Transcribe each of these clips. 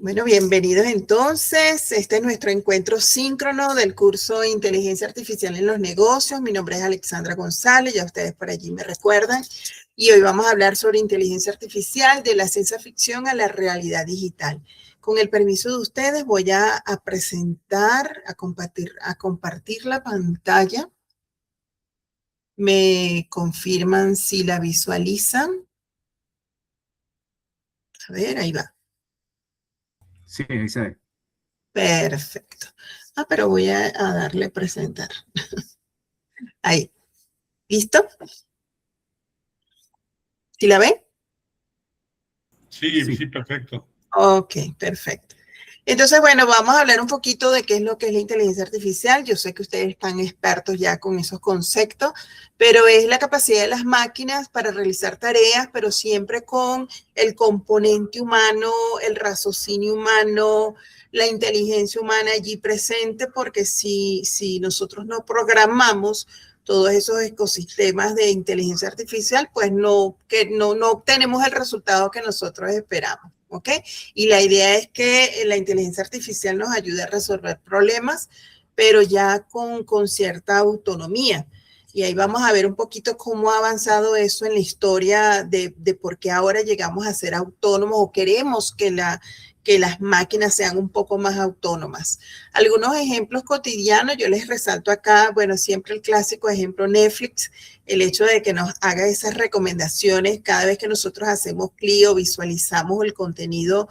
Bueno, bienvenidos entonces. Este es nuestro encuentro síncrono del curso de Inteligencia Artificial en los Negocios. Mi nombre es Alexandra González, ya ustedes por allí me recuerdan. Y hoy vamos a hablar sobre inteligencia artificial, de la ciencia ficción a la realidad digital. Con el permiso de ustedes voy a presentar, a compartir la pantalla. Me confirman si la visualizan. A ver, ahí va. Sí, ahí se ve. Perfecto. Pero voy a darle a presentar. Ahí. ¿Listo? ¿Sí la ven? Sí, perfecto. Ok, perfecto. Entonces, bueno, vamos a hablar un poquito de qué es lo que es la inteligencia artificial. Yo sé que ustedes están expertos ya con esos conceptos, pero es la capacidad de las máquinas para realizar tareas, pero siempre con el componente humano, el raciocinio humano, la inteligencia humana allí presente, porque si nosotros no programamos todos esos ecosistemas de inteligencia artificial, pues no obtenemos el resultado que nosotros esperamos. ¿Ok? Y la idea es que la inteligencia artificial nos ayude a resolver problemas, pero ya con cierta autonomía. Y ahí vamos a ver un poquito cómo ha avanzado eso en la historia de por qué ahora llegamos a ser autónomos o queremos que las máquinas sean un poco más autónomas. Algunos ejemplos cotidianos, yo les resalto acá, bueno, siempre el clásico ejemplo Netflix, el hecho de que nos haga esas recomendaciones cada vez que nosotros hacemos clic o visualizamos el contenido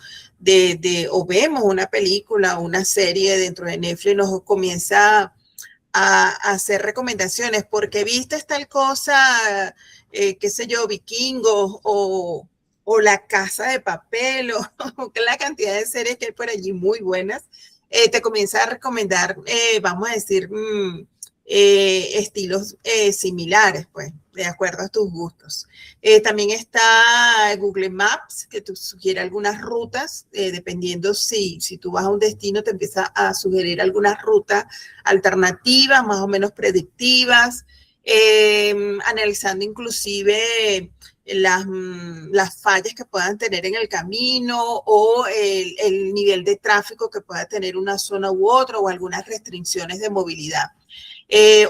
o vemos una película o una serie dentro de Netflix, nos comienza a hacer recomendaciones porque viste tal cosa, qué sé yo, vikingos o La Casa de Papel o la cantidad de series que hay por allí muy buenas, te comienza a recomendar, vamos a decir, estilos similares, pues, de acuerdo a tus gustos. También está Google Maps, que te sugiere algunas rutas, dependiendo si tú vas a un destino, te empieza a sugerir algunas rutas alternativas, más o menos predictivas, analizando inclusive las fallas que puedan tener en el camino o el nivel de tráfico que pueda tener una zona u otra o algunas restricciones de movilidad.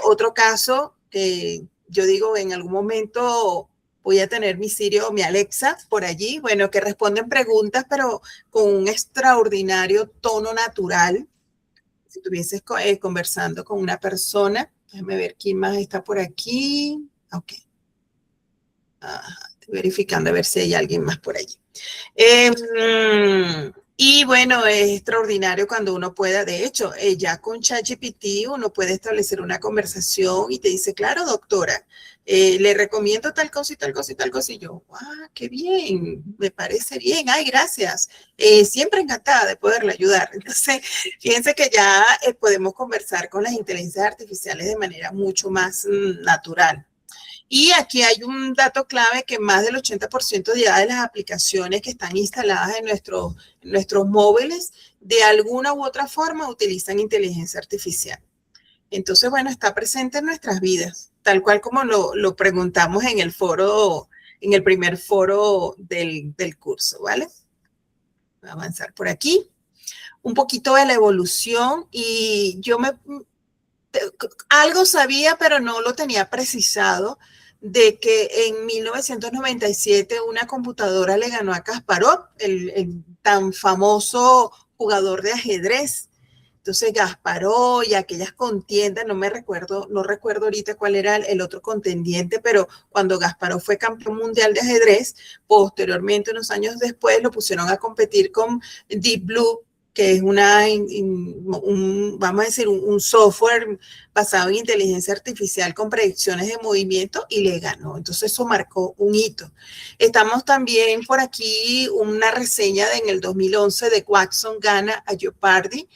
Otro caso que yo digo en algún momento voy a tener mi Siri o mi Alexa por allí, bueno, que responden preguntas, pero con un extraordinario tono natural. Si estuvieses conversando con una persona, déjame ver quién más está por aquí. Ok. Estoy verificando a ver si hay alguien más por allí. Y bueno, es extraordinario cuando uno pueda, de hecho, ya con ChatGPT uno puede establecer una conversación y te dice, claro, doctora, le recomiendo tal cosa y tal cosa y tal cosa. Y yo, qué bien, me parece bien, ay, gracias. Siempre encantada de poderle ayudar. Entonces, fíjense que ya podemos conversar con las inteligencias artificiales de manera mucho más natural. Y aquí hay un dato clave que más del 80% ya de las aplicaciones que están instaladas en nuestros móviles, de alguna u otra forma utilizan inteligencia artificial. Entonces, bueno, está presente en nuestras vidas, tal cual como lo preguntamos en el foro, en el primer foro del curso, ¿vale? Voy a avanzar por aquí. Un poquito de la evolución y algo sabía, pero no lo tenía precisado, de que en 1997 una computadora le ganó a Kasparov, el tan famoso jugador de ajedrez. Entonces Kasparov y aquellas contiendas, no recuerdo ahorita cuál era el otro contendiente, pero cuando Kasparov fue campeón mundial de ajedrez, posteriormente, unos años después, lo pusieron a competir con Deep Blue, que es vamos a decir, un software basado en inteligencia artificial con predicciones de movimiento y le ganó. Entonces eso marcó un hito. Estamos también por aquí una reseña en el 2011 de Watson gana a Jeopardy.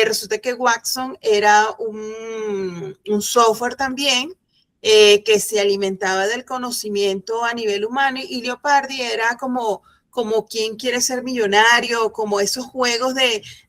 Resulta que Watson era un software también que se alimentaba del conocimiento a nivel humano y Jeopardy era como quién quiere ser millonario, como esos juegos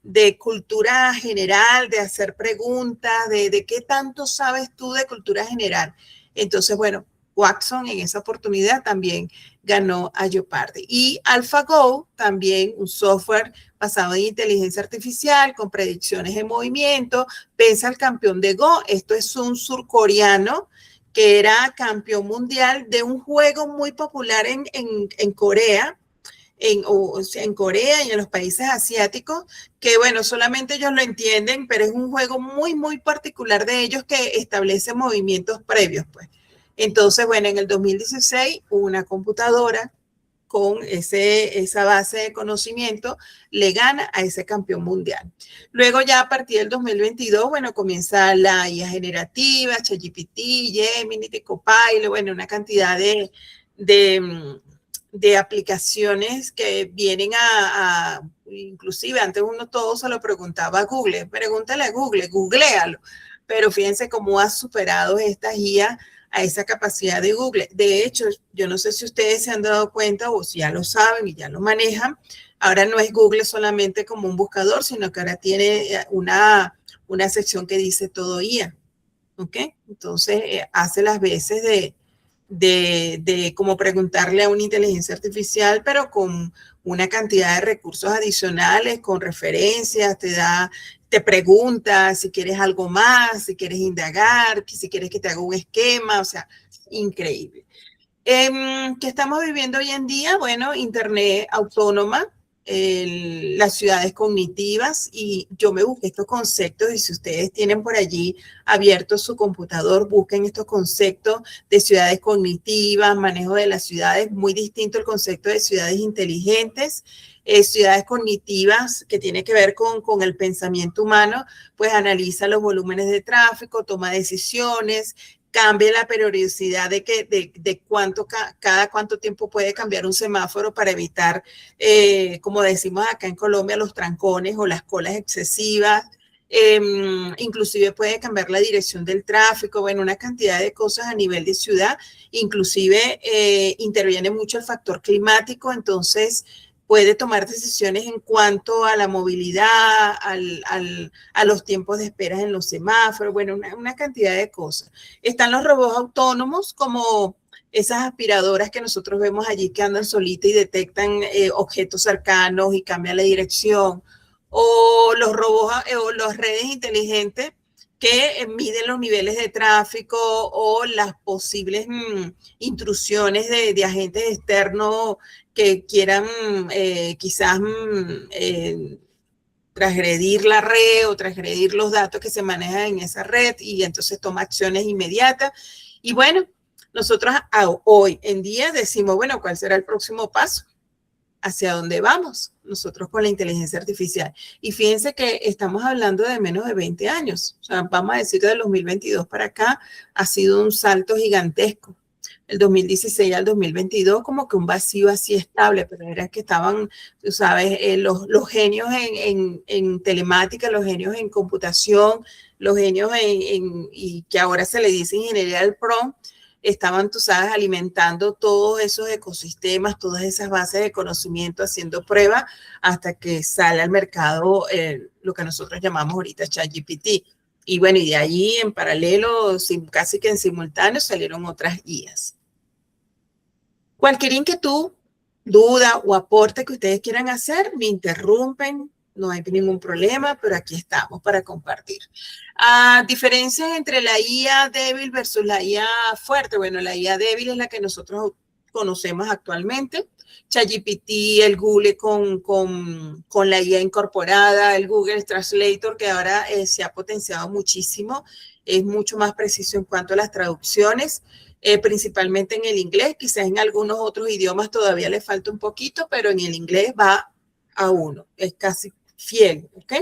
de cultura general, de hacer preguntas, de qué tanto sabes tú de cultura general. Entonces, bueno, Watson en esa oportunidad también ganó a Jeopardy. Y AlphaGo, también un software basado en inteligencia artificial con predicciones de movimiento, vence al campeón de Go. Esto es un surcoreano que era campeón mundial de un juego muy popular en Corea, en Corea y en los países asiáticos, que bueno, solamente ellos lo entienden, pero es un juego muy, muy particular de ellos que establece movimientos previos, pues. Entonces, bueno, en el 2016, una computadora con esa base de conocimiento le gana a ese campeón mundial. Luego ya a partir del 2022, bueno, comienza la IA generativa, ChatGPT, Gemini, Copilot, bueno, una cantidad de aplicaciones que vienen inclusive antes uno todo se lo preguntaba a Google, pregúntale a Google, googlealo, pero fíjense cómo ha superado estas IA a esa capacidad de Google. De hecho, yo no sé si ustedes se han dado cuenta o si ya lo saben y ya lo manejan, ahora no es Google solamente como un buscador, sino que ahora tiene una sección que dice todo IA, ¿ok? Entonces, hace las veces de como preguntarle a una inteligencia artificial, pero con una cantidad de recursos adicionales, con referencias, te pregunta si quieres algo más, si quieres indagar, si quieres que te haga un esquema, o sea, increíble. ¿Qué estamos viviendo hoy en día? Bueno, Internet autónoma, las ciudades cognitivas, y yo me busqué estos conceptos y si ustedes tienen por allí abierto su computador, busquen estos conceptos de ciudades cognitivas, manejo de las ciudades, muy distinto el concepto de ciudades inteligentes. Ciudades cognitivas, que tiene que ver con el pensamiento humano, pues analiza los volúmenes de tráfico, toma decisiones, cambia la periodicidad de cada cuánto tiempo puede cambiar un semáforo para evitar, como decimos acá en Colombia, los trancones o las colas excesivas. Inclusive puede cambiar la dirección del tráfico, bueno, una cantidad de cosas a nivel de ciudad. Inclusive interviene mucho el factor climático, entonces puede tomar decisiones en cuanto a la movilidad, a los tiempos de espera en los semáforos, bueno, una cantidad de cosas. Están los robots autónomos como esas aspiradoras que nosotros vemos allí que andan solitas y detectan objetos cercanos y cambian la dirección, o los robots o las redes inteligentes que miden los niveles de tráfico o las posibles intrusiones de agentes externos que quieran quizás transgredir la red o transgredir los datos que se manejan en esa red y entonces toma acciones inmediatas. Y bueno, nosotros hoy en día decimos, bueno, ¿cuál será el próximo paso? ¿Hacia dónde vamos? Nosotros con la inteligencia artificial. Y fíjense que estamos hablando de menos de 20 años. O sea, vamos a decir, del 2022 para acá ha sido un salto gigantesco. El 2016 al 2022 como que un vacío así estable, pero era que estaban, tú sabes, los genios en telemática, los genios en computación, los genios y que ahora se le dice ingeniería del PROM, estaban, tú sabes, alimentando todos esos ecosistemas, todas esas bases de conocimiento, haciendo pruebas hasta que sale al mercado lo que nosotros llamamos ahorita ChatGPT. Y bueno, y de allí en paralelo, casi que en simultáneo, salieron otras IAs. Cualquier inquietud, duda o aporte que ustedes quieran hacer, me interrumpen, no hay ningún problema, pero aquí estamos para compartir. Diferencias entre la IA débil versus la IA fuerte. Bueno, la IA débil es la que nosotros conocemos actualmente. ChatGPT, el Google con la IA incorporada, el Google Translator, que ahora se ha potenciado muchísimo, es mucho más preciso en cuanto a las traducciones. Principalmente en el inglés, quizás en algunos otros idiomas todavía le falta un poquito, pero en el inglés va a uno, es casi fiel, ¿ok?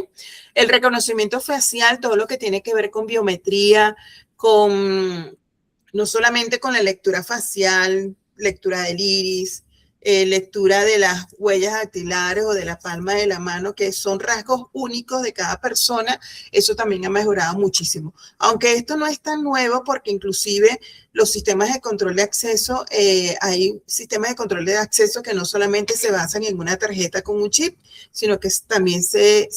El reconocimiento facial, todo lo que tiene que ver con biometría, no solamente con la lectura facial, lectura del iris, lectura de las huellas dactilares o de la palma de la mano, que son rasgos únicos de cada persona, eso también ha mejorado muchísimo. Aunque esto no es tan nuevo porque inclusive los sistemas de control de acceso, hay sistemas de control de acceso que no solamente se basan en una tarjeta con un chip, sino que también se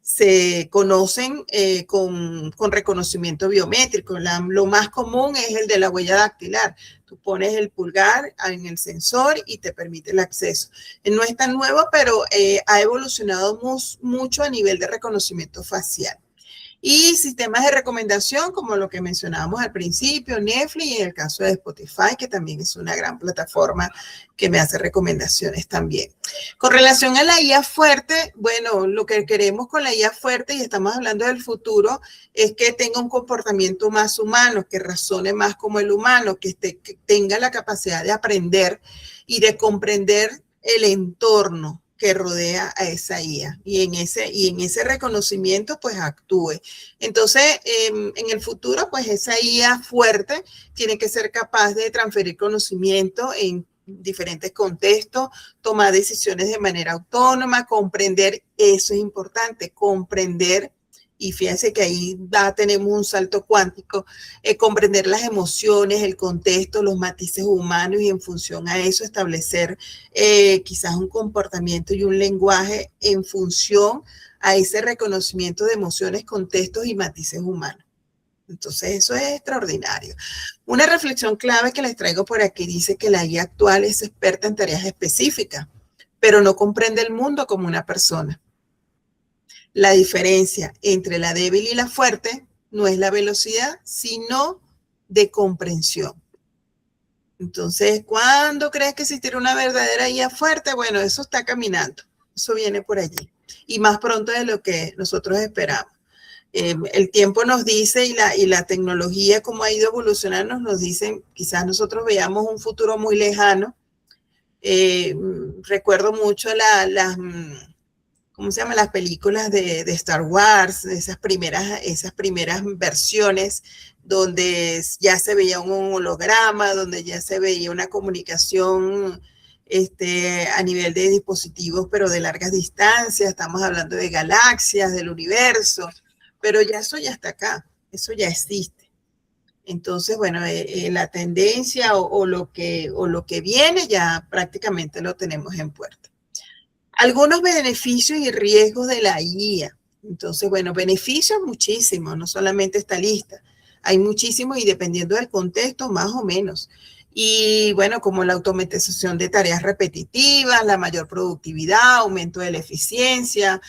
se conocen con reconocimiento biométrico. Lo más común es el de la huella dactilar. Tú pones el pulgar en el sensor y te permite el acceso. No es tan nuevo, pero ha evolucionado mucho a nivel de reconocimiento facial. Y sistemas de recomendación, como lo que mencionábamos al principio, Netflix, y en el caso de Spotify, que también es una gran plataforma que me hace recomendaciones también. Con relación a la IA fuerte, bueno, lo que queremos con la IA fuerte, y estamos hablando del futuro, es que tenga un comportamiento más humano, que razone más como el humano, que tenga la capacidad de aprender y de comprender el entorno que rodea a esa IA, y en ese reconocimiento pues actúe. Entonces, en el futuro pues esa IA fuerte tiene que ser capaz de transferir conocimiento en diferentes contextos, tomar decisiones de manera autónoma, comprender, eso es importante, comprender. Y fíjense que ahí tenemos un salto cuántico, comprender las emociones, el contexto, los matices humanos, y en función a eso establecer quizás un comportamiento y un lenguaje en función a ese reconocimiento de emociones, contextos y matices humanos. Entonces eso es extraordinario. Una reflexión clave que les traigo por aquí dice que la IA actual es experta en tareas específicas, pero no comprende el mundo como una persona. La diferencia entre la débil y la fuerte no es la velocidad, sino de comprensión. Entonces, ¿cuándo crees que existirá una verdadera IA fuerte? Bueno, eso está caminando, eso viene por allí, y más pronto de lo que nosotros esperamos. El tiempo nos dice, y la tecnología, como ha ido evolucionando, nos dicen, quizás nosotros veamos un futuro muy lejano. Recuerdo mucho ¿cómo se llama? Las películas de Star Wars, esas primeras versiones donde ya se veía un holograma, donde ya se veía una comunicación a nivel de dispositivos, pero de largas distancias. Estamos hablando de galaxias, del universo, pero ya eso ya está acá, eso ya existe. Entonces, bueno, la tendencia o lo que viene ya prácticamente lo tenemos en puerta. Algunos beneficios y riesgos de la IA. Entonces, bueno, beneficios muchísimos, no solamente esta lista. Hay muchísimos, y dependiendo del contexto, más o menos. Y bueno, como la automatización de tareas repetitivas, la mayor productividad, aumento de la eficiencia,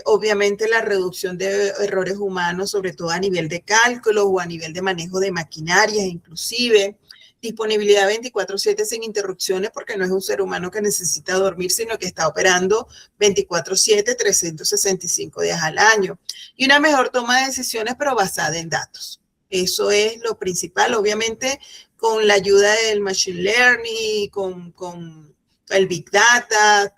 obviamente la reducción de errores humanos, sobre todo a nivel de cálculo o a nivel de manejo de maquinarias inclusive. Disponibilidad 24/7 sin interrupciones, porque no es un ser humano que necesita dormir, sino que está operando 24/7, 365 días al año. Y una mejor toma de decisiones, pero basada en datos. Eso es lo principal, obviamente, con la ayuda del Machine Learning, con el Big Data,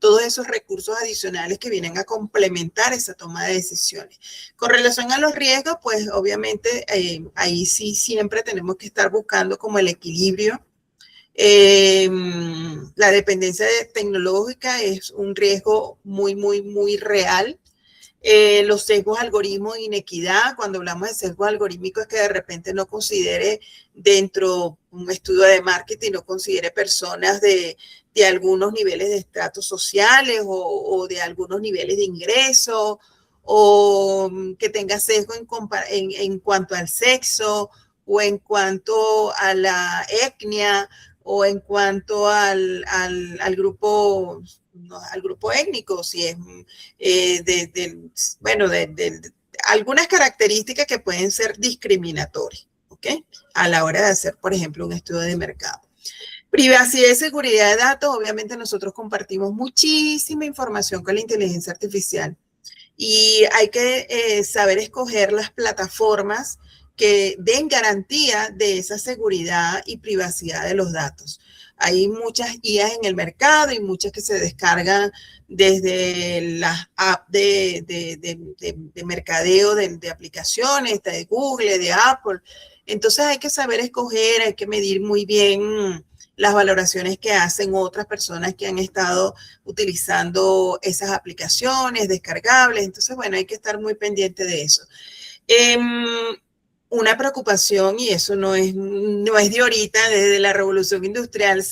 todos esos recursos adicionales que vienen a complementar esa toma de decisiones. Con relación a los riesgos, pues obviamente ahí sí siempre tenemos que estar buscando como el equilibrio. La dependencia tecnológica es un riesgo muy, muy, muy real. Los sesgos algoritmos e inequidad, cuando hablamos de sesgos algorítmicos, es que de repente no considere dentro un estudio de marketing, no considere personas de algunos niveles de estratos sociales o de algunos niveles de ingreso, o que tenga sesgo en cuanto al sexo, o en cuanto a la etnia, o en cuanto al grupo, no, al grupo étnico, si es algunas características que pueden ser discriminatorias, ¿ok? A la hora de hacer, por ejemplo, un estudio de mercado. Privacidad y seguridad de datos. Obviamente nosotros compartimos muchísima información con la inteligencia artificial, y hay que saber escoger las plataformas que den garantía de esa seguridad y privacidad de los datos. Hay muchas IAs en el mercado y muchas que se descargan desde las apps de mercadeo de aplicaciones, de Google, de Apple. Entonces hay que saber escoger, hay que medir muy bien las valoraciones que hacen otras personas que han estado utilizando esas aplicaciones descargables. Entonces, bueno, hay que estar muy pendiente de eso. una preocupación, y eso no es de ahorita, desde la revolución industrial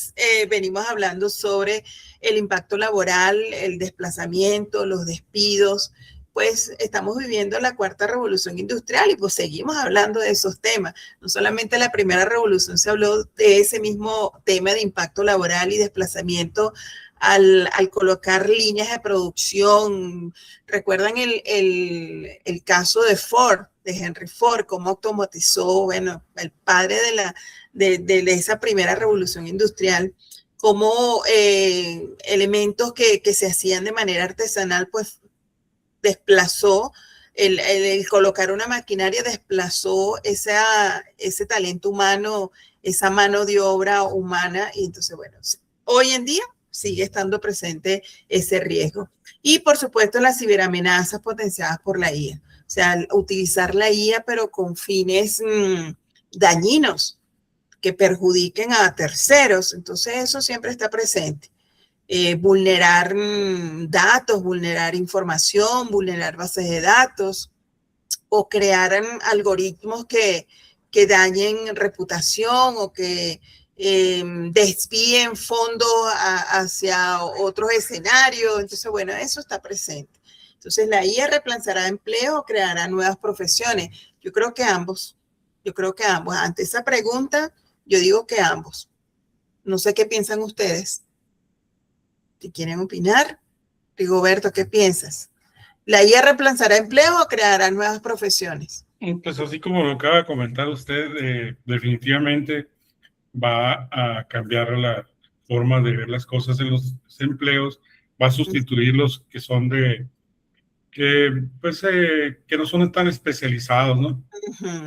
venimos hablando sobre el impacto laboral, el desplazamiento, los despidos. Pues estamos viviendo la cuarta revolución industrial y pues seguimos hablando de esos temas. No solamente la primera revolución se habló de ese mismo tema de impacto laboral y desplazamiento al colocar líneas de producción. ¿Recuerdan el caso de Ford, de Henry Ford, cómo automatizó, bueno, el padre de esa primera revolución industrial, cómo elementos que se hacían de manera artesanal, pues desplazó, el colocar una maquinaria desplazó ese talento humano, esa mano de obra humana, y entonces, bueno, hoy en día sigue estando presente ese riesgo. Y por supuesto las ciberamenazas potenciadas por la IA, o sea, utilizar la IA pero con fines dañinos que perjudiquen a terceros, entonces eso siempre está presente. Vulnerar datos, vulnerar información, vulnerar bases de datos o crear algoritmos que dañen reputación o que desvíen fondos hacia otros escenarios. Entonces, bueno, eso está presente. Entonces, la IA reemplazará empleo o creará nuevas profesiones. Yo creo que ambos. Yo creo que ambos. Ante esa pregunta, yo digo que ambos. No sé qué piensan ustedes. Si quieren opinar, Rigoberto, ¿qué piensas? ¿La IA reemplazará empleo o creará nuevas profesiones? Pues así como lo acaba de comentar usted, definitivamente va a cambiar la forma de ver las cosas en los empleos, va a sustituir los que son que no son tan especializados, ¿no?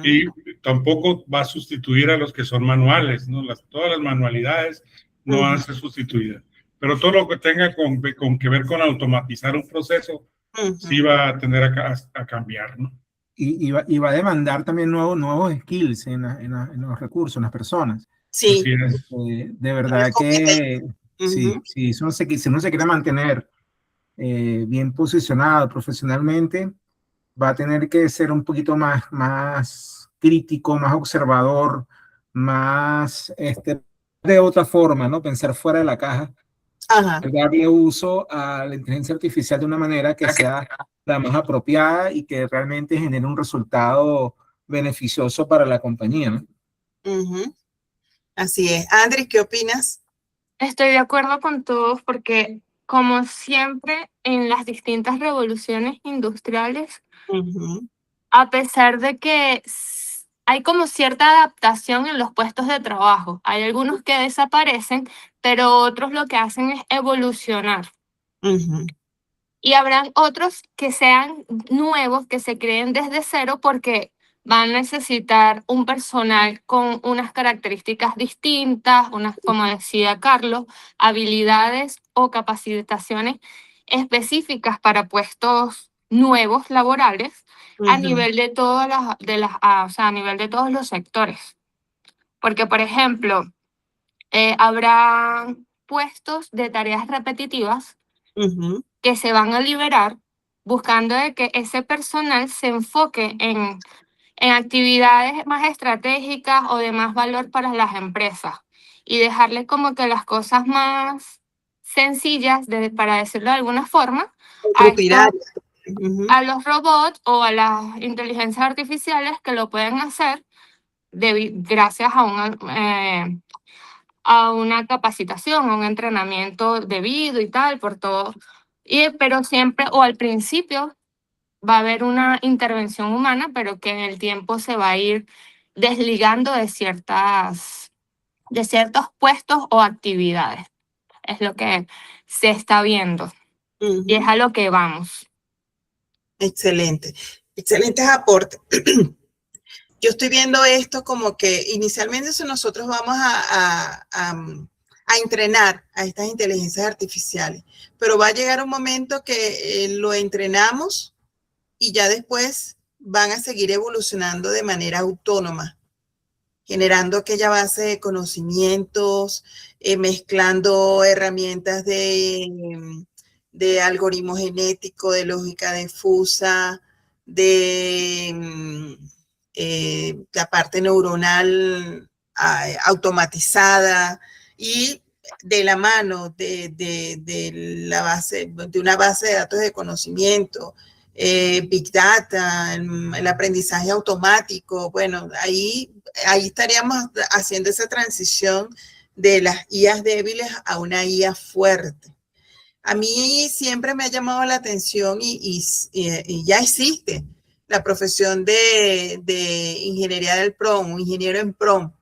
Y tampoco va a sustituir a los que son manuales, ¿no? Todas las manualidades no van a ser sustituidas. Pero todo lo que tenga con que ver con automatizar un proceso, sí va a tener a cambiar, ¿no? Y va a demandar también nuevos skills en los recursos, en las personas. Sí. De verdad que sí, si uno se quiere mantener bien posicionado profesionalmente, va a tener que ser un poquito más crítico, más observador, más de otra forma, ¿no? Pensar fuera de la caja. Ajá. Darle uso a la inteligencia artificial de una manera que sea la más apropiada y que realmente genere un resultado beneficioso para la compañía, ¿no? Así es. Andrés, ¿qué opinas? Estoy de acuerdo con todos porque, como siempre, en las distintas revoluciones industriales, a pesar de que hay como cierta adaptación en los puestos de trabajo, hay algunos que desaparecen, pero otros lo que hacen es evolucionar. Y habrán otros que sean nuevos, que se creen desde cero porque van a necesitar un personal con unas características distintas, como decía Carlos, habilidades o capacitaciones específicas para puestos nuevos laborales a nivel de todas o sea, a nivel de todos los sectores. Porque, por ejemplo, habrá puestos de tareas repetitivas que se van a liberar buscando de que ese personal se enfoque en actividades más estratégicas o de más valor para las empresas y dejarle como que las cosas más sencillas, para decirlo de alguna forma, a los robots o a las inteligencias artificiales que lo pueden hacer gracias a una capacitación, a un entrenamiento debido y tal, por todo. Pero siempre, o al principio, va a haber una intervención humana, pero que en el tiempo se va a ir desligando de ciertos puestos o actividades. Es lo que se está viendo. Y es a lo que vamos. Excelente. Excelentes aportes. Yo estoy viendo esto como que inicialmente si nosotros vamos a entrenar a estas inteligencias artificiales, pero va a llegar un momento que lo entrenamos y ya después van a seguir evolucionando de manera autónoma, generando aquella base de conocimientos, mezclando herramientas de algoritmo genético, de lógica difusa, de la parte neuronal automatizada, y de la mano de una base de datos de conocimiento, Big Data, el aprendizaje automático. Bueno, ahí estaríamos haciendo esa transición de las IAs débiles a una IA fuerte. A mí siempre me ha llamado la atención y ya existe la profesión de ingeniería del PROM, ingeniero en PROM.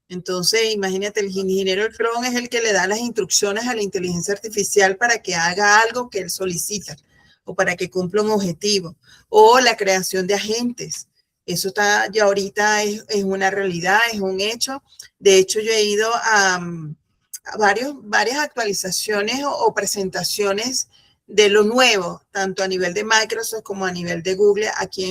Entonces, imagínate, el ingeniero del PROM es el que le da las instrucciones a la inteligencia artificial para que haga algo que él solicita o para que cumpla un objetivo, o la creación de agentes. Eso está ya ahorita es una realidad, es un hecho. De hecho, yo he ido a varias actualizaciones o presentaciones de lo nuevo, tanto a nivel de Microsoft como a nivel de Google. Aquí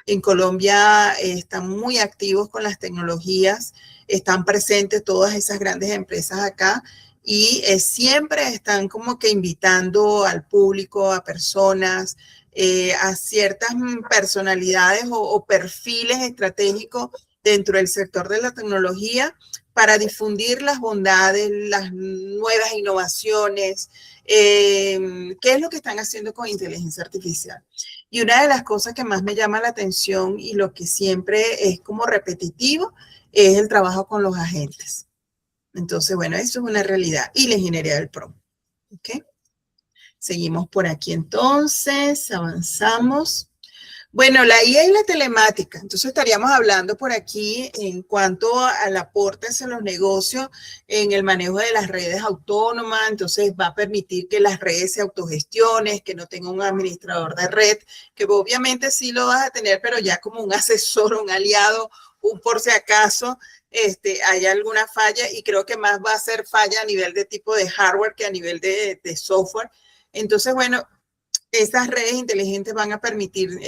en Colombia están muy activos con las tecnologías, están presentes todas esas grandes empresas acá, y siempre están como que invitando al público, a personas, a ciertas personalidades o perfiles estratégicos dentro del sector de la tecnología para difundir las bondades, las nuevas innovaciones, qué es lo que están haciendo con inteligencia artificial. Y una de las cosas que más me llama la atención y lo que siempre es como repetitivo es el trabajo con los agentes. Entonces, bueno, eso es una realidad. Y la ingeniería del PROM. ¿Ok? Seguimos por aquí entonces, avanzamos. Bueno, la IA y la telemática. Entonces estaríamos hablando por aquí en cuanto al aporte hacia los negocios en el manejo de las redes autónomas. Entonces va a permitir que las redes se autogestionen, que no tenga un administrador de red, que obviamente sí lo vas a tener, pero ya como un asesor, un aliado, un por si acaso hay alguna falla, y creo que más va a ser falla a nivel de tipo de hardware que a nivel de software. Entonces, bueno, estas redes inteligentes van a permitir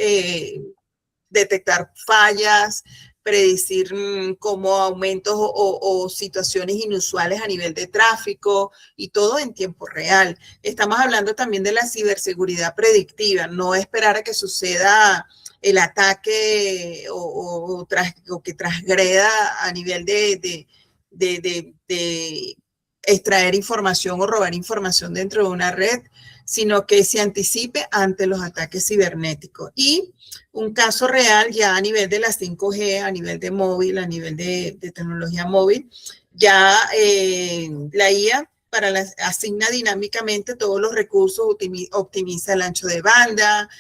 detectar fallas, predecir como aumentos o situaciones inusuales a nivel de tráfico, y todo en tiempo real. Estamos hablando también de la ciberseguridad predictiva, no esperar a que suceda el ataque o que transgreda a nivel de extraer información o robar información dentro de una red, sino que se anticipe ante los ataques cibernéticos. Y un caso real ya a nivel de la 5G, a nivel de móvil, a nivel de tecnología móvil, ya la IA asigna dinámicamente todos los recursos, optimiza el ancho de banda,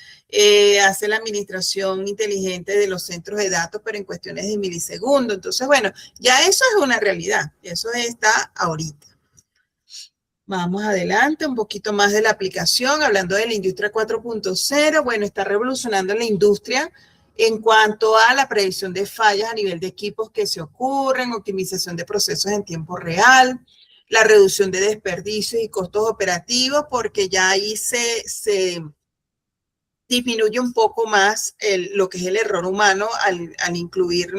hace la administración inteligente de los centros de datos, pero en cuestiones de milisegundos. Entonces, bueno, ya eso es una realidad, eso está ahorita. Vamos adelante, un poquito más de la aplicación, hablando de la industria 4.0. Bueno, está revolucionando la industria en cuanto a la predicción de fallas a nivel de equipos que se ocurren, optimización de procesos en tiempo real, la reducción de desperdicios y costos operativos, porque ya ahí se disminuye un poco más lo que es el error humano al incluir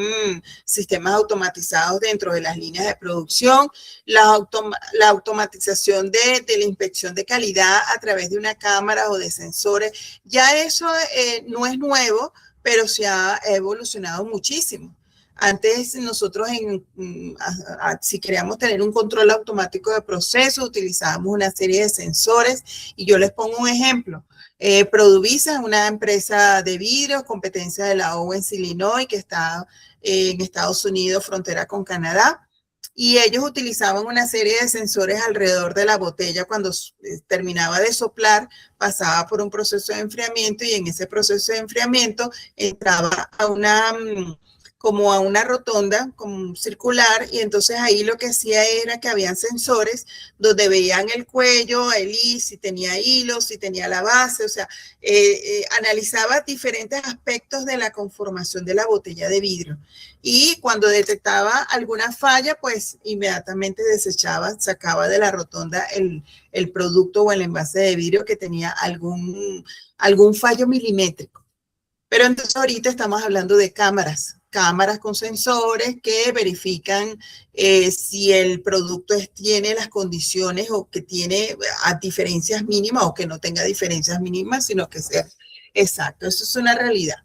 sistemas automatizados dentro de las líneas de producción, la automatización de la inspección de calidad a través de una cámara o de sensores. Ya eso no es nuevo, pero se ha evolucionado muchísimo. Antes nosotros, si queríamos tener un control automático de procesos, utilizábamos una serie de sensores, y yo les pongo un ejemplo. Produvisa es una empresa de vidrios, competencia de la Owens, Illinois, que está en Estados Unidos, frontera con Canadá, y ellos utilizaban una serie de sensores alrededor de la botella. Cuando terminaba de soplar, pasaba por un proceso de enfriamiento, y en ese proceso de enfriamiento entraba a una rotonda como circular, y entonces ahí lo que hacía era que habían sensores donde veían el cuello, si tenía hilos, si tenía la base, o sea, analizaba diferentes aspectos de la conformación de la botella de vidrio, y cuando detectaba alguna falla, pues inmediatamente desechaba, sacaba de la rotonda el producto o el envase de vidrio que tenía algún fallo milimétrico. Pero entonces ahorita estamos hablando de cámaras con sensores que verifican si el producto tiene las condiciones, o que tiene a diferencias mínimas, o que no tenga diferencias mínimas, sino que sea exacto. Eso es una realidad.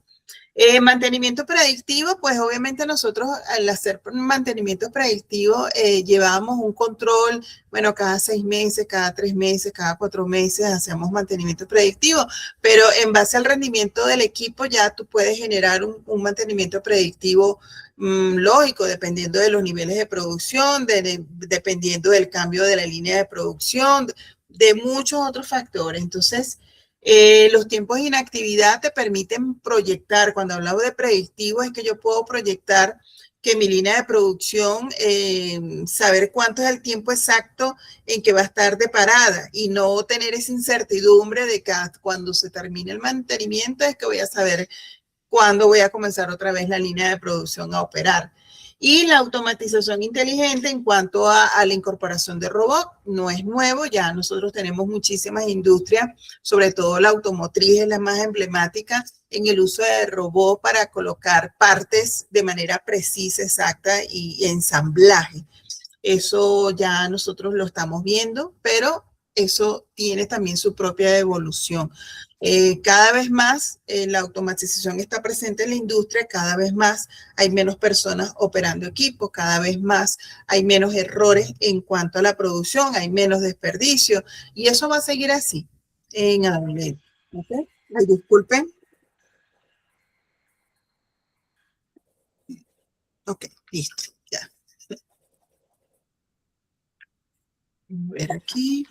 Mantenimiento predictivo, pues obviamente nosotros al hacer mantenimiento predictivo llevamos un control, bueno, cada 6 meses, cada 3 meses, cada 4 meses hacemos mantenimiento predictivo, pero en base al rendimiento del equipo ya tú puedes generar un mantenimiento predictivo lógico, dependiendo de los niveles de producción, dependiendo del cambio de la línea de producción, de muchos otros factores. Entonces, los tiempos de inactividad te permiten proyectar. Cuando hablamos de predictivo es que yo puedo proyectar que mi línea de producción, saber cuánto es el tiempo exacto en que va a estar de parada y no tener esa incertidumbre de que cuando se termine el mantenimiento es que voy a saber cuándo voy a comenzar otra vez la línea de producción a operar. Y la automatización inteligente en cuanto a la incorporación de robots no es nuevo, ya nosotros tenemos muchísimas industrias, sobre todo la automotriz es la más emblemática en el uso de robots para colocar partes de manera precisa, exacta y ensamblaje. Eso ya nosotros lo estamos viendo, pero eso tiene también su propia evolución. Cada vez más la automatización está presente en la industria, cada vez más hay menos personas operando equipos, cada vez más hay menos errores en cuanto a la producción, hay menos desperdicio y eso va a seguir así en adelante. ¿Okay? Ay, disculpen. Ok, listo, ya. A ver aquí.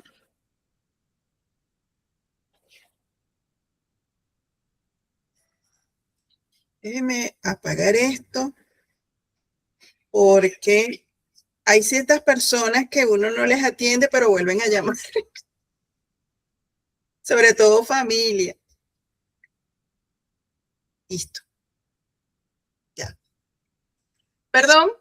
Déjeme apagar esto porque hay ciertas personas que uno no les atiende, pero vuelven a llamar. Sobre todo familia. Listo. Ya. Perdón.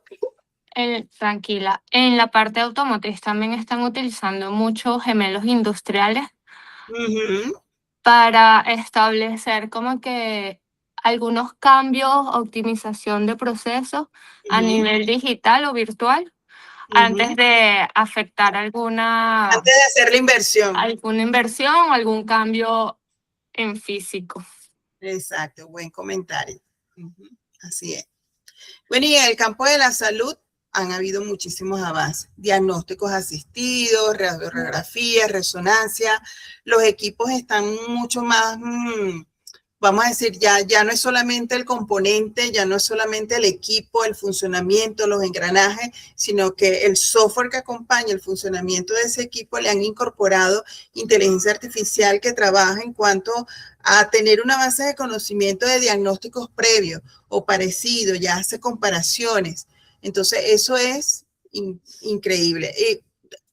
Tranquila. En la parte automotriz también están utilizando muchos gemelos industriales para establecer como que algunos cambios, optimización de procesos a nivel digital o virtual antes de afectar alguna... Antes de hacer la inversión. Alguna inversión o algún cambio en físico. Exacto, buen comentario. Así es. Bueno, y en el campo de la salud han habido muchísimos avances. Diagnósticos asistidos, radiografía, resonancia. Los equipos están mucho más... vamos a decir, ya no es solamente el componente, ya no es solamente el equipo, el funcionamiento, los engranajes, sino que el software que acompaña el funcionamiento de ese equipo le han incorporado inteligencia artificial que trabaja en cuanto a tener una base de conocimiento de diagnósticos previos o parecidos, ya hace comparaciones. Entonces, eso es increíble. Y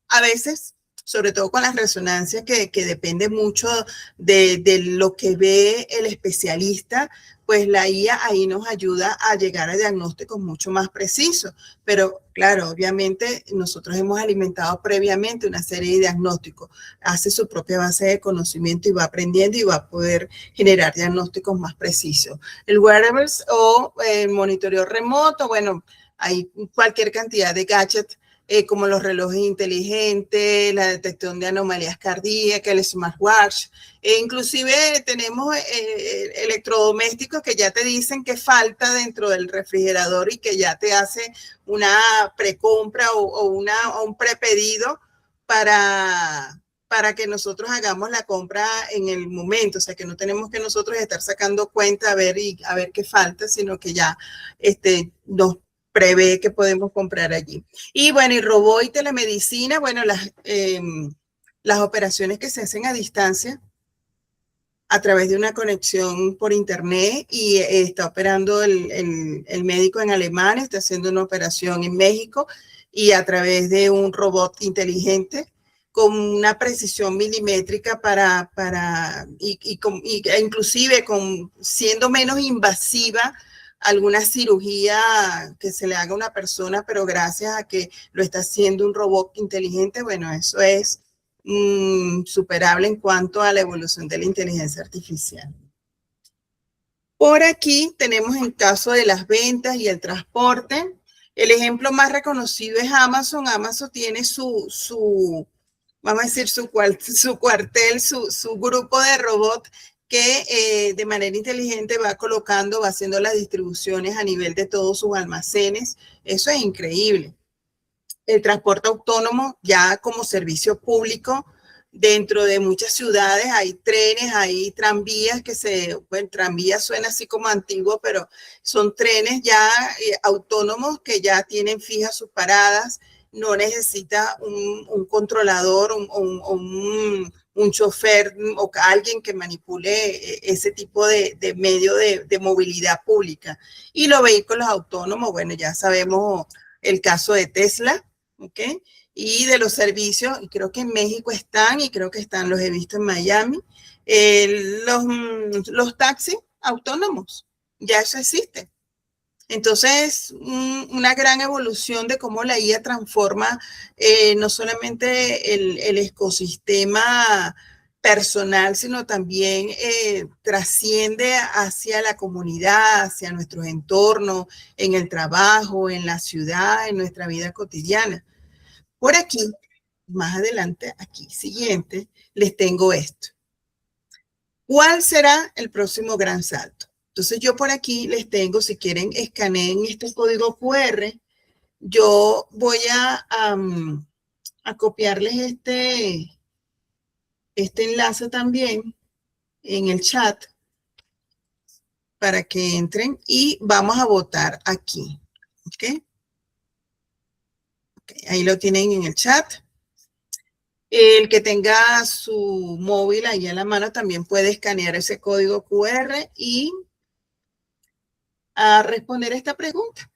a veces, sobre todo con las resonancias, que depende mucho de lo que ve el especialista, pues la IA ahí nos ayuda a llegar a diagnósticos mucho más precisos. Pero claro, obviamente nosotros hemos alimentado previamente una serie de diagnósticos, hace su propia base de conocimiento y va aprendiendo y va a poder generar diagnósticos más precisos. El wearables o el monitoreo remoto, bueno, hay cualquier cantidad de gadgets como los relojes inteligentes, la detección de anomalías cardíacas, el smartwatch. Inclusive tenemos electrodomésticos que ya te dicen qué falta dentro del refrigerador y que ya te hace una precompra o un prepedido para que nosotros hagamos la compra en el momento. O sea, que no tenemos que nosotros estar sacando cuenta a ver qué falta, sino que ya nos prevé que podemos comprar allí. Y bueno, y robot y telemedicina, bueno, las operaciones que se hacen a distancia a través de una conexión por internet y está operando el médico en Alemania, está haciendo una operación en México y a través de un robot inteligente con una precisión milimétrica inclusive siendo menos invasiva alguna cirugía que se le haga a una persona, pero gracias a que lo está haciendo un robot inteligente, bueno, eso es superable en cuanto a la evolución de la inteligencia artificial. Por aquí tenemos el caso de las ventas y el transporte. El ejemplo más reconocido es Amazon. Amazon tiene vamos a decir, su cuartel, su grupo de robots que de manera inteligente va colocando, va haciendo las distribuciones a nivel de todos sus almacenes. Eso es increíble. El transporte autónomo ya como servicio público. Dentro de muchas ciudades hay trenes, hay tranvías bueno, tranvías suena así como antiguo, pero son trenes ya autónomos que ya tienen fijas sus paradas. No necesita un controlador, un chofer o alguien que manipule ese tipo de medio de movilidad pública. Y los vehículos autónomos, bueno, ya sabemos el caso de Tesla, ¿ok? Y de los servicios, y creo que en México están, y creo que están, los he visto en Miami, los taxis autónomos, ya eso existe. Entonces, una gran evolución de cómo la IA transforma no solamente el ecosistema personal, sino también trasciende hacia la comunidad, hacia nuestros entornos, en el trabajo, en la ciudad, en nuestra vida cotidiana. Por aquí, más adelante, aquí siguiente, les tengo esto. ¿Cuál será el próximo gran salto? Entonces yo por aquí les tengo, si quieren, escaneen este código QR. Yo voy a copiarles este enlace también en el chat para que entren y vamos a votar aquí. ¿Ok? Ahí lo tienen en el chat. El que tenga su móvil ahí en la mano también puede escanear ese código QR y a responder esta pregunta.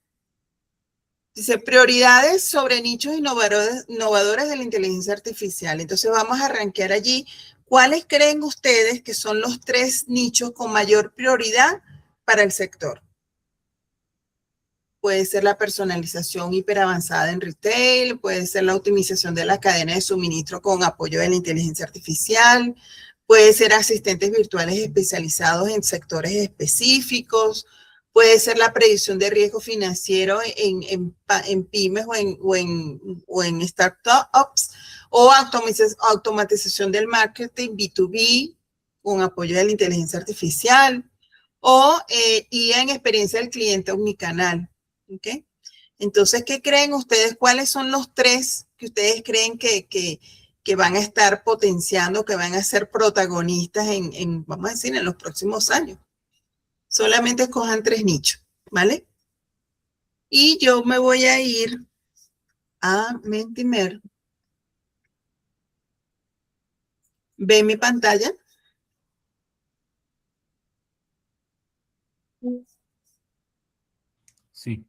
Dice, prioridades sobre nichos innovadores de la inteligencia artificial. Entonces vamos a rankear allí. ¿Cuáles creen ustedes que son los 3 nichos con mayor prioridad para el sector? Puede ser la personalización hiperavanzada en retail, puede ser la optimización de la cadena de suministro con apoyo de la inteligencia artificial, puede ser asistentes virtuales especializados en sectores específicos, puede ser la predicción de riesgo financiero en pymes o en startups, o automatización del marketing B2B con apoyo de la inteligencia artificial, o IA en experiencia del cliente omnicanal. ¿Okay? Entonces, ¿qué creen ustedes? ¿Cuáles son los 3 que ustedes creen que van a estar potenciando, que van a ser protagonistas vamos a decir, en los próximos años? Solamente escojan 3 nichos, ¿vale? Y yo me voy a ir a Mentimer. ¿Ven mi pantalla? Sí.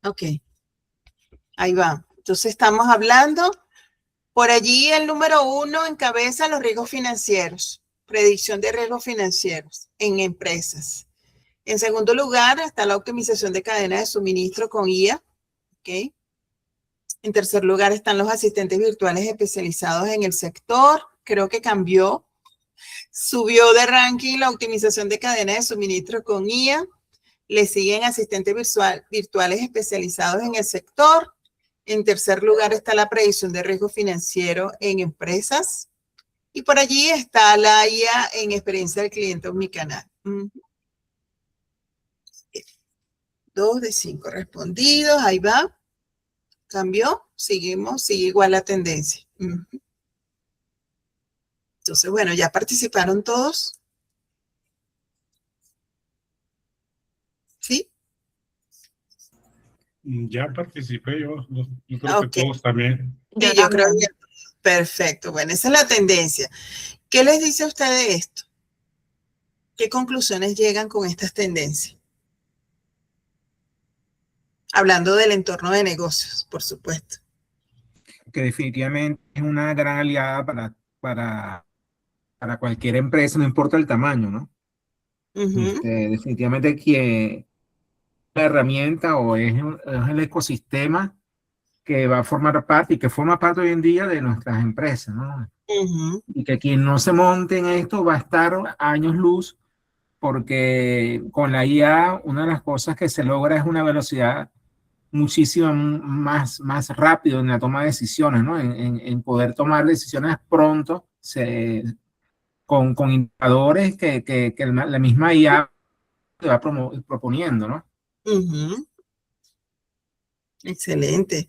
Ok. Ahí va. Entonces estamos hablando, por allí el número 1 encabeza los riesgos financieros, predicción de riesgos financieros en empresas. En segundo lugar está la optimización de cadenas de suministro con IA. ¿Okay? En tercer lugar están los asistentes virtuales especializados en el sector. Creo que cambió. Subió de ranking la optimización de cadenas de suministro con IA. Le siguen asistentes virtuales especializados en el sector. En tercer lugar está la predicción de riesgo financiero en empresas. Y por allí está la IA en experiencia del cliente omnicanal. 2 de 5 respondidos. Ahí va. Cambió. Seguimos. Sigue igual la tendencia. Entonces, bueno, ¿ya participaron todos? ¿Sí? Ya participé yo creo que todos también. Sí, yo creo que perfecto. Bueno, esa es la tendencia. ¿Qué les dice a usted de esto? ¿Qué conclusiones llegan con estas tendencias? Hablando del entorno de negocios, por supuesto. Que definitivamente es una gran aliada para cualquier empresa, no importa el tamaño, ¿no? Definitivamente que la herramienta o es el ecosistema que va a formar parte y que forma parte hoy en día de nuestras empresas, ¿no? Y que quien no se monte en esto va a estar años luz, porque con la IA una de las cosas que se logra es una velocidad muchísimo más rápido en la toma de decisiones, ¿no? En poder tomar decisiones pronto, con indicadores que la misma IA te va proponiendo, ¿no? Excelente.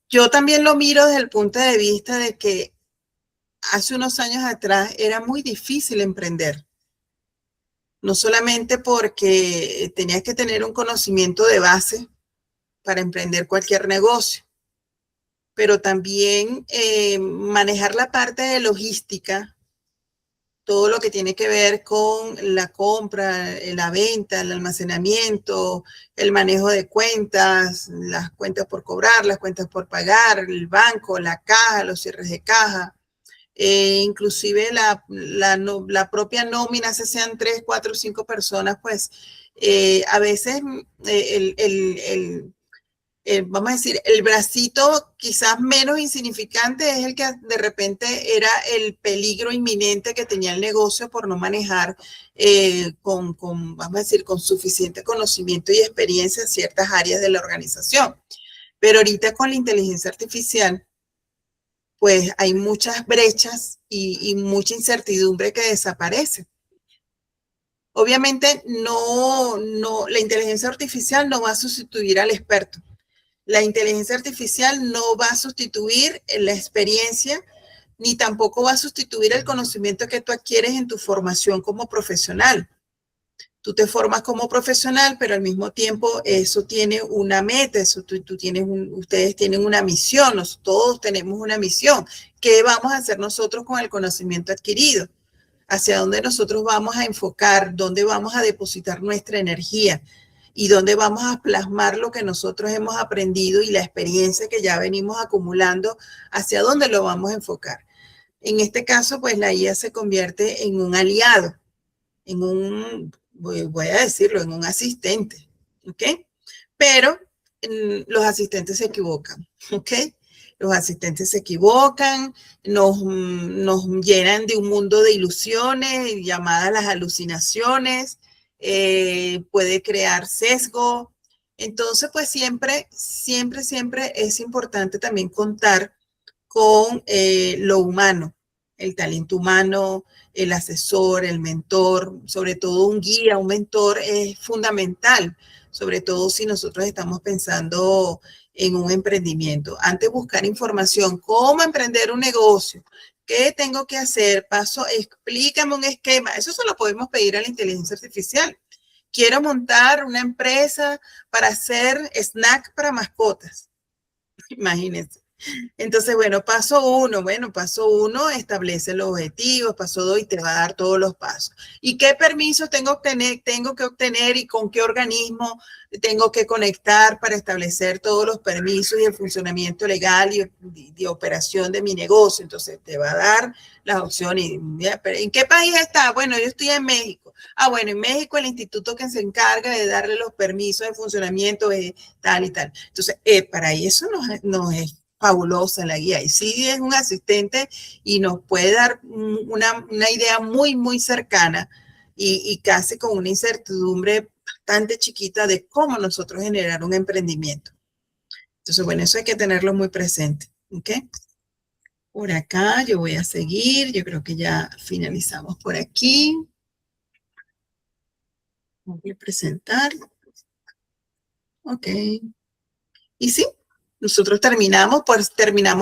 Yo también lo miro desde el punto de vista de que hace unos años atrás era muy difícil emprender. No solamente porque tenías que tener un conocimiento de base para emprender cualquier negocio, pero también manejar la parte de logística, todo lo que tiene que ver con la compra, la venta, el almacenamiento, el manejo de cuentas, las cuentas por cobrar, las cuentas por pagar, el banco, la caja, los cierres de caja, inclusive la propia nómina, si sean 3, 4, 5 personas, pues a veces vamos a decir, el bracito quizás menos insignificante es el que de repente era el peligro inminente que tenía el negocio por no manejar vamos a decir, con suficiente conocimiento y experiencia en ciertas áreas de la organización. Pero ahorita con la inteligencia artificial, pues hay muchas brechas y mucha incertidumbre que desaparece. Obviamente la inteligencia artificial no va a sustituir al experto. La inteligencia artificial no va a sustituir la experiencia, ni tampoco va a sustituir el conocimiento que tú adquieres en tu formación como profesional. Tú te formas como profesional, pero al mismo tiempo eso tiene una meta, ustedes tienen una misión, todos tenemos una misión. ¿Qué vamos a hacer nosotros con el conocimiento adquirido? ¿Hacia dónde nosotros vamos a enfocar? ¿Dónde vamos a depositar nuestra energía? Y dónde vamos a plasmar lo que nosotros hemos aprendido y la experiencia que ya venimos acumulando, hacia dónde lo vamos a enfocar. En este caso, pues la IA se convierte en un aliado, en voy a decirlo, en un asistente, ¿ok? Pero los asistentes se equivocan, ¿ok? Los asistentes se equivocan, nos llenan de un mundo de ilusiones llamadas las alucinaciones, puede crear sesgo. Entonces, pues siempre es importante también contar con lo humano, el talento humano, el asesor, el mentor, sobre todo un guía, un mentor es fundamental, sobre todo si nosotros estamos pensando en un emprendimiento. Antes de buscar información, cómo emprender un negocio, ¿qué tengo que hacer? Explícame un esquema. Eso se lo podemos pedir a la inteligencia artificial. Quiero montar una empresa para hacer snack para mascotas. Imagínense. Entonces, bueno, paso uno, establece los objetivos, paso 2, y te va a dar todos los pasos. ¿Y qué permisos tengo que obtener y con qué organismo tengo que conectar para establecer todos los permisos y el funcionamiento legal y de operación de mi negocio? Entonces, te va a dar las opciones. ¿En qué país está? Bueno, yo estoy en México. Ah, bueno, en México el instituto que se encarga de darle los permisos de funcionamiento es tal y tal. Entonces, para eso nos es fabulosa la guía. Y sí es un asistente y nos puede dar una idea muy, muy cercana y casi con una incertidumbre bastante chiquita de cómo nosotros generar un emprendimiento. Entonces, bueno, eso hay que tenerlo muy presente. ¿Ok? Por acá yo voy a seguir. Yo creo que ya finalizamos por aquí. Voy a presentar. Ok. Y sí, nosotros terminamos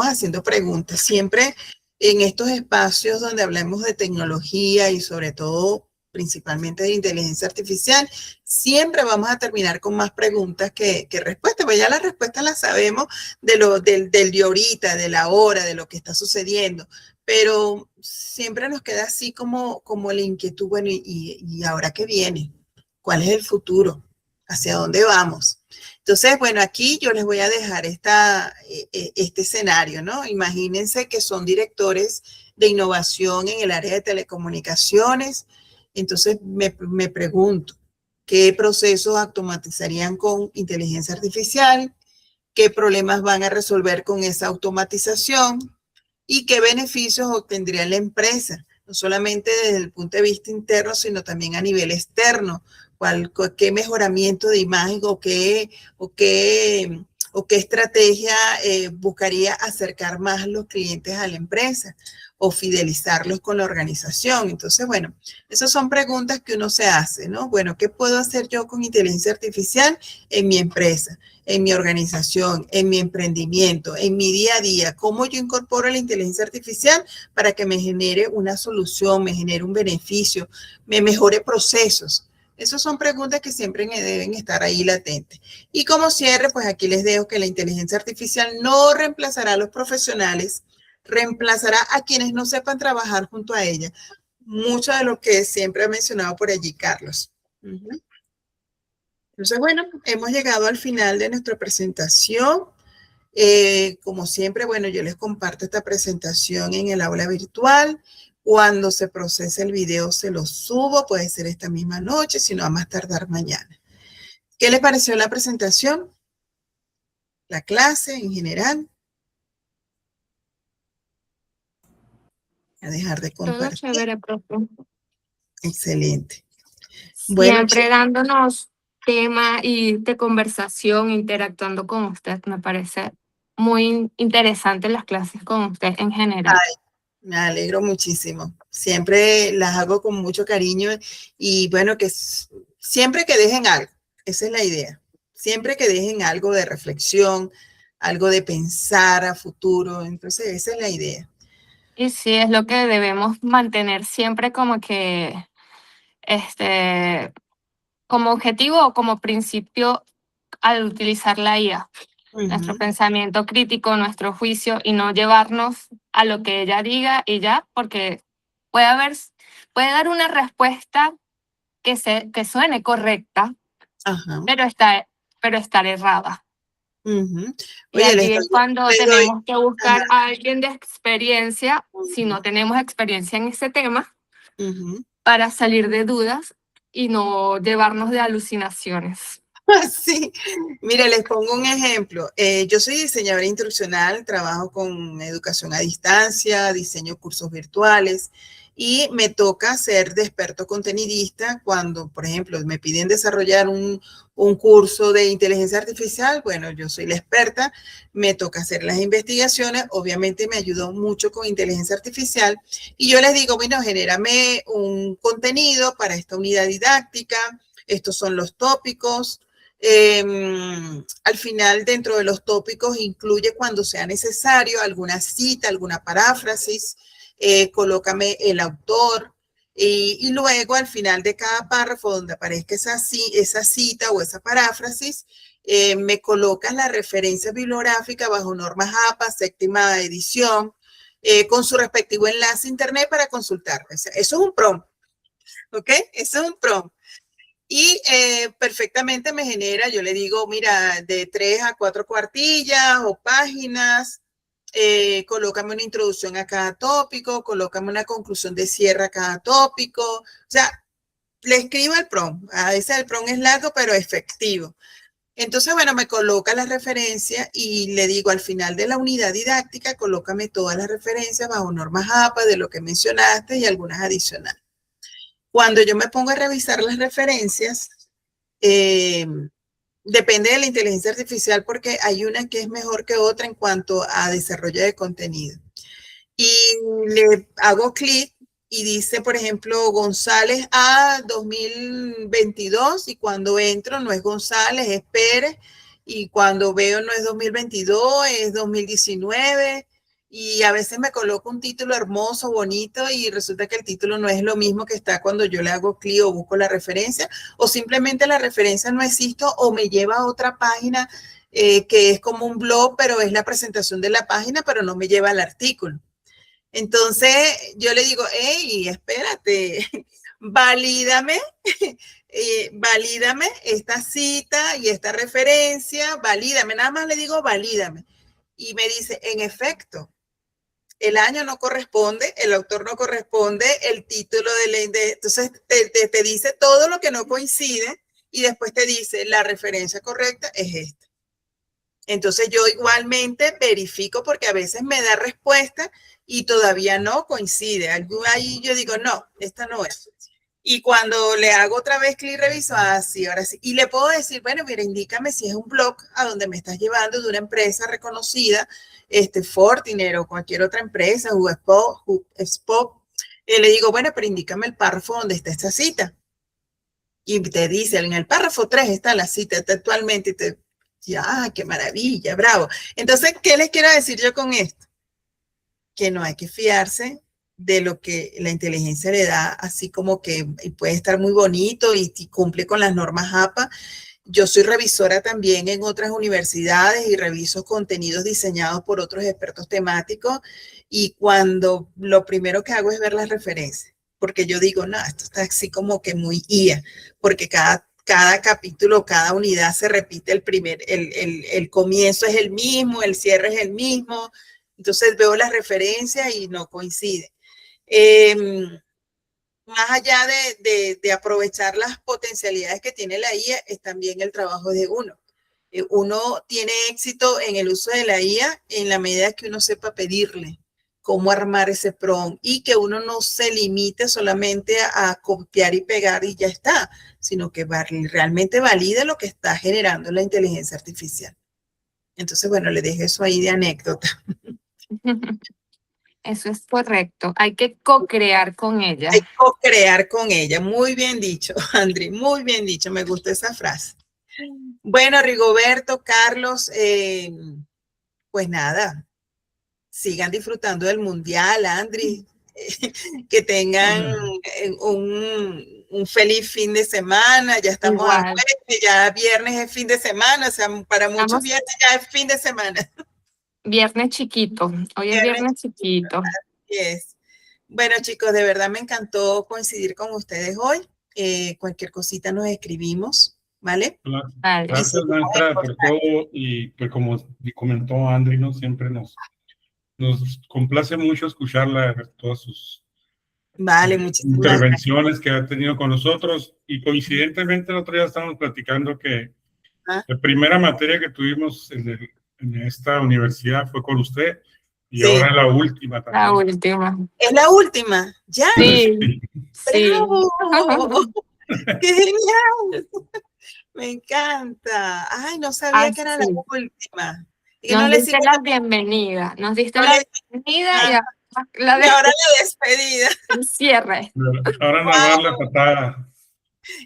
haciendo preguntas. Siempre en estos espacios donde hablamos de tecnología y sobre todo, principalmente de inteligencia artificial, siempre vamos a terminar con más preguntas que respuestas. Pues ya las respuestas las sabemos del de ahorita, de la hora, de lo que está sucediendo. Pero siempre nos queda así como la inquietud, bueno, ¿y ahora qué viene? ¿Cuál es el futuro? ¿Hacia dónde vamos? Entonces, bueno, aquí yo les voy a dejar este escenario, ¿no? Imagínense que son directores de innovación en el área de telecomunicaciones. Entonces, me pregunto, ¿qué procesos automatizarían con inteligencia artificial? ¿Qué problemas van a resolver con esa automatización? ¿Y qué beneficios obtendría la empresa? No solamente desde el punto de vista interno, sino también a nivel externo. ¿Qué mejoramiento de imagen o qué o qué estrategia buscaría acercar más a los clientes a la empresa o fidelizarlos con la organización. Entonces, bueno, esas son preguntas que uno se hace, ¿no? Bueno, ¿qué puedo hacer yo con inteligencia artificial en mi empresa, en mi organización, en mi emprendimiento, en mi día a día? ¿Cómo yo incorporo la inteligencia artificial para que me genere una solución, me genere un beneficio, me mejore procesos? Esas son preguntas que siempre deben estar ahí latentes. Y como cierre, pues aquí les dejo que la inteligencia artificial no reemplazará a los profesionales, reemplazará a quienes no sepan trabajar junto a ella. Mucho de lo que siempre ha mencionado por allí, Carlos. Entonces, bueno, hemos llegado al final de nuestra presentación. Como siempre, bueno, yo les comparto esta presentación en el aula virtual. Cuando se procese el video, se lo subo. Puede ser esta misma noche, si no, a más tardar mañana. ¿Qué les pareció la presentación? La clase en general. A dejar de compartir. Todo chévere, profe. Excelente. Siempre Bueno, dándonos tema y de conversación, interactuando con usted. Me parece muy interesante las clases con usted en general. Ay, me alegro muchísimo. Siempre las hago con mucho cariño y bueno, que siempre que dejen algo, esa es la idea. Siempre que dejen algo de reflexión, algo de pensar a futuro. Entonces, esa es la idea. Y sí, es lo que debemos mantener siempre como que, como objetivo o como principio al utilizar la IA. Nuestro pensamiento crítico, nuestro juicio y no llevarnos a lo que ella diga y ya, porque puede dar una respuesta que suene correcta, pero estar errada. Y Oye, allí es cuando tenemos que buscar a alguien de experiencia, si no tenemos experiencia en ese tema, para salir de dudas y no llevarnos de alucinaciones. Sí, mire, les pongo un ejemplo. Yo soy diseñadora instruccional, trabajo con educación a distancia, diseño cursos virtuales y me toca ser de experto contenidista cuando, por ejemplo, me piden desarrollar un curso de inteligencia artificial. Bueno, yo soy la experta, me toca hacer las investigaciones, obviamente me ayudó mucho con inteligencia artificial y yo les digo, bueno, genérame un contenido para esta unidad didáctica, estos son los tópicos. Al final, dentro de los tópicos, incluye cuando sea necesario alguna cita, alguna paráfrasis, colócame el autor y luego al final de cada párrafo donde aparezca esa cita o esa paráfrasis, me colocas la referencia bibliográfica bajo normas APA, séptima edición, con su respectivo enlace a internet para consultar. O sea, eso es un prompt, ¿ok? Eso es un prompt. Y perfectamente me genera, yo le digo, mira, de 3 a 4 cuartillas o páginas, colócame una introducción a cada tópico, colócame una conclusión de cierre a cada tópico. O sea, le escribo el prompt. A veces el prompt es largo, pero efectivo. Entonces, bueno, me coloca la referencia y le digo al final de la unidad didáctica, colócame todas las referencias bajo normas APA de lo que mencionaste y algunas adicionales. Cuando yo me pongo a revisar las referencias, depende de la inteligencia artificial porque hay una que es mejor que otra en cuanto a desarrollo de contenido. Y le hago clic y dice, por ejemplo, González A 2022 y cuando entro no es González, es Pérez y cuando veo no es 2022, es 2019. Y a veces me coloco un título hermoso, bonito, y resulta que el título no es lo mismo que está cuando yo le hago clic o busco la referencia, o simplemente la referencia no existe, o me lleva a otra página que es como un blog, pero es la presentación de la página, pero no me lleva al artículo. Entonces yo le digo, hey, espérate, valídame esta cita y esta referencia, valídame, nada más le digo valídame. Y me dice, en efecto, el año no corresponde, el autor no corresponde, el título entonces te dice todo lo que no coincide y después te dice la referencia correcta es esta. Entonces yo igualmente verifico porque a veces me da respuesta y todavía no coincide. Algo ahí yo digo, no, esta no es. Y cuando le hago otra vez clic reviso, sí, ahora sí. Y le puedo decir, bueno, mira, indícame si es un blog a donde me estás llevando de una empresa reconocida, Fortiner o cualquier otra empresa, HubSpot. Le digo, bueno, pero indícame el párrafo donde está esta cita. Y te dice, en el párrafo 3 está la cita textualmente. Qué maravilla, bravo. Entonces, ¿qué les quiero decir yo con esto? Que no hay que fiarse de lo que la inteligencia le da, así como que puede estar muy bonito y cumple con las normas APA. Yo soy revisora también en otras universidades y reviso contenidos diseñados por otros expertos temáticos, y cuando lo primero que hago es ver las referencias, porque yo digo, no, esto está así como que muy IA, porque cada capítulo, cada unidad se repite el comienzo es el mismo, el cierre es el mismo, entonces veo las referencias y no coincide. Más allá de aprovechar las potencialidades que tiene la IA, es también el trabajo de uno. Uno tiene éxito en el uso de la IA en la medida que uno sepa pedirle cómo armar ese prompt y que uno no se limite solamente a copiar y pegar y ya está, sino que realmente valide lo que está generando la inteligencia artificial. Entonces, bueno, le dejo eso ahí de anécdota. Eso es correcto. Hay que co-crear con ella. Hay que co-crear con ella. Muy bien dicho, Andri. Muy bien dicho. Me gustó esa frase. Bueno, Rigoberto, Carlos, pues nada. Sigan disfrutando del Mundial, Andri. Que tengan un feliz fin de semana. Ya estamos a jueves, ya viernes es fin de semana. O sea, para muchos viernes ya es fin de semana. Viernes chiquito, hoy es viernes chiquito. Así es. Bueno, chicos, de verdad me encantó coincidir con ustedes hoy. Cualquier cosita nos escribimos, ¿vale? Vale. Gracias, maestra, por todo. Y pues como comentó Andri, ¿no? Siempre nos complace mucho escucharla, todas sus intervenciones que ha tenido con nosotros. Y coincidentemente el otro día estábamos platicando que la primera materia que tuvimos en esta universidad fue con usted, y ahora es la última también. La última. ¿Es la última? ¿Ya? Sí. ¡Bravo! ¡Qué genial! Me encanta. Ay, no sabía que era la última. Y nos diste la bienvenida. Nos diste la bienvenida y ahora la despedida. El cierre. Ahora nada más la patada.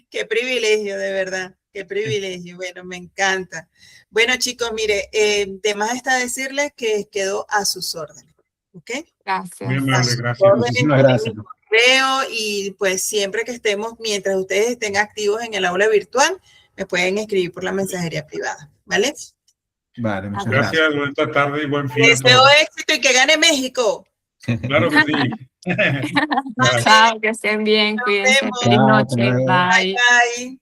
Qué privilegio, de verdad. Qué privilegio. Bueno, me encanta. Bueno, chicos, mire, de más está decirles que quedo a sus órdenes. ¿Ok? Gracias. Muy amable, gracias. Muchísimas gracias. Y pues siempre que estemos, mientras ustedes estén activos en el aula virtual, me pueden escribir por la mensajería privada. ¿Vale? Vale, muchas gracias. gracias. Buena tarde y buen fin. Deseo éxito y que gane México. Claro que sí. Chao, que estén bien, cuídense. Feliz noche. Bye. Bye.